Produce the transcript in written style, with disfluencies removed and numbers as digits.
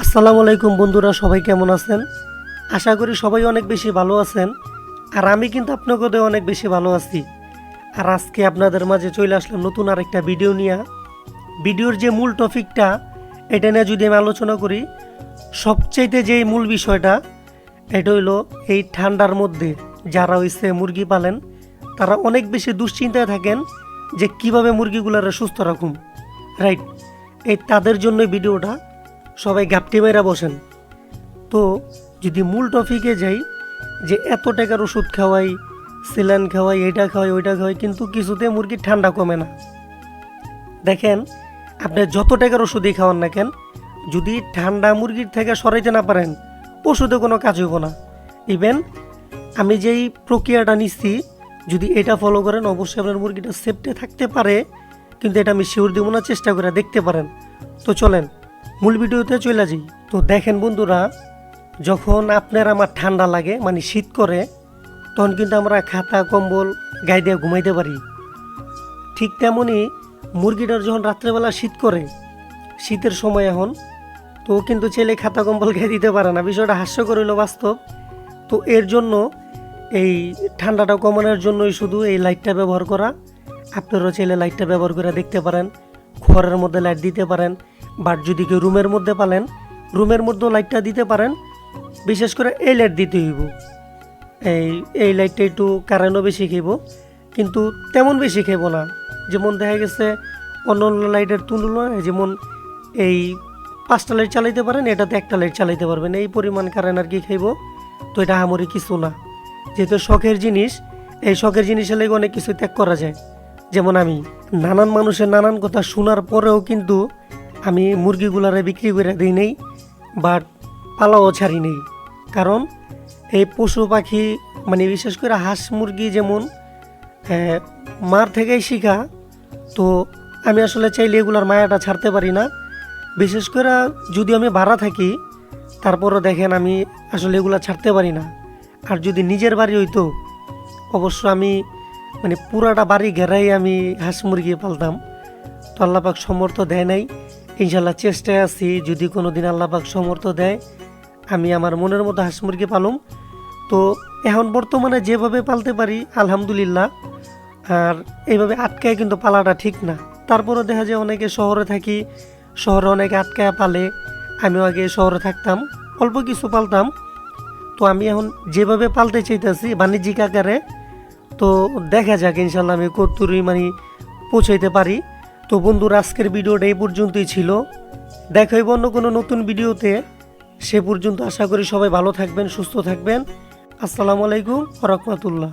আসসালামু আলাইকুম বন্ধুরা, সবাই কেমন আছেন? আশা করি সবাই অনেক বেশি ভালো আছেন। আর আমি কিন্তু আপনাদের অনেক বেশি ভালো আছি। আর আজকে আপনাদের মাঝে চলে আসলাম নতুন আরেকটা ভিডিও নিয়ে। ভিডিওর যে মূল টপিকটা, এটা নিয়ে যদি আমি আলোচনা করি, সবচাইতে যে মূল বিষয়টা, এটা হইলো এই ঠান্ডার মধ্যে যারা হইছে মুরগি পালেন, তারা অনেক বেশি দুশ্চিন্তায় থাকেন যে কিভাবে মুরগিগুলারে সুস্থ রাখুন। রাইট, এই তাদের জন্য ভিডিওটা। সবাই ঘাপটি মেরা বসেন। তো যদি মূল টপিকে যাই, যে এত টাকার ওষুধ খাওয়াই, সিলান খাওয়াই, এটা খাওয়াই, ওইটা খাওয়াই, কিন্তু কিছুতে মুরগির ঠান্ডা কমে না। দেখেন, আপনি যত টাকার ওষুধই খাওয়ান না কেন, যদি ঠান্ডা মুরগির থেকে সরাইতে না পারেন, ওষুধে কোনো কাজ হইব না। ইভেন আমি যেই প্রক্রিয়াটা নিচ্ছি, যদি এটা ফলো করেন, অবশ্যই আপনার মুরগিটা সেফটে থাকতে পারে। কিন্তু এটা আমি শিওর দিব না, চেষ্টা করে দেখতে পারেন। তো চলেন মূল ভিডিওতে চলে যাই। তো দেখেন বন্ধুরা, যখন আপনার আমার ঠান্ডা লাগে, মানে শীত করে, তখন কিন্তু আমরা খাতা কম্বল গায়ে দিয়ে ঘুমাইতে পারি। ঠিক তেমনই মুরগিটার যখন রাত্রেবেলা শীত করে, শীতের সময় এখন, তো কিন্তু ছেলে খাতা কম্বল গায়ে দিতে পারে না। বিষয়টা হাস্যকর হইল বাস্তব। তো এর জন্য এই ঠান্ডাটা কমানোর জন্যই শুধু এই লাইটটা ব্যবহার করা। আপনারও ছেলে লাইটটা ব্যবহার করে দেখতে পারেন। ঘরের মধ্যে লাইট দিতে পারেন, বাট যদি কেউ রুমের মধ্যে পালেন, রুমের মধ্যেও লাইটটা দিতে পারেন। বিশেষ করে এই লাইট দিতে হইব। এই লাইটটা একটু কারেন্টও বেশি খেব, কিন্তু তেমন বেশি খেব না। যেমন দেখা গেছে অন্য অন্য লাইটের তুলনায়, যেমন এই 5টা লাইট চালাইতে পারেন, এটাতে একটা লাইট চালাইতে পারবেন, এই পরিমাণ কারেন্ট আর কি খাইব। তো এটা আমারই কিছু না, যেহেতু শখের জিনিস। এই শখের জিনিসের লেগে অনেক কিছু ত্যাগ করা যায়। যেমন আমি নানান মানুষের নানান কথা শোনার পরেও কিন্তু আমি মুরগিগুলারে বিক্রি করে দিই নেই, বাট পালাও ছাড়ি নেই। কারণ এই পশু পাখি, মানে বিশেষ করে হাঁস মুরগি যেমন মার থেকেই শিখা, তো আমি আসলে চাইলে এগুলার মায়াটা ছাড়তে পারি না। বিশেষ করে যদি আমি ভাড়া থাকি, তারপরও দেখেন আমি আসলে এগুলা ছাড়তে পারি না। আর যদি নিজের বাড়ি হইতো, অবশ্য আমি মানে পুরাটা বাড়ি ঘেরাই আমি হাঁস মুরগি পালতাম। তো আল্লাপাক সমর্থ দেয় নাই। ইনশাল্লাহ চেষ্টায় আছি, যদি কোনো দিন আল্লাপাক সমর্থ দেয়, আমি আমার মনের মতো হাঁস মুরগি পালুম। তো এখন বর্তমানে যেভাবে পালতে পারি আলহামদুলিল্লাহ। আর এইভাবে আটকায় কিন্তু পালাটা ঠিক না। তারপরে দেখা যায় অনেকে শহরে থাকি, শহরে অনেকে আটকায় পালে। আমিও আগে শহরে থাকতাম, অল্প কিছু পালতাম। তো আমি এখন যেভাবে পালতে চাইতেছি বাণিজ্যিক আকারে, তো দেখা যাক ইনশাল্লাহ আমি কতদূরই মানে পৌঁছাইতে পারি। তো বন্ধুরা, আজকের ভিডিওটা এই পর্যন্তই ছিল। দেখা হইব অন্য কোনো নতুন ভিডিওতে। সে পর্যন্ত আশা করি সবাই ভালো থাকবেন, সুস্থ থাকবেন। আসসালামু আলাইকুম ওয়া রাহমাতুল্লাহ।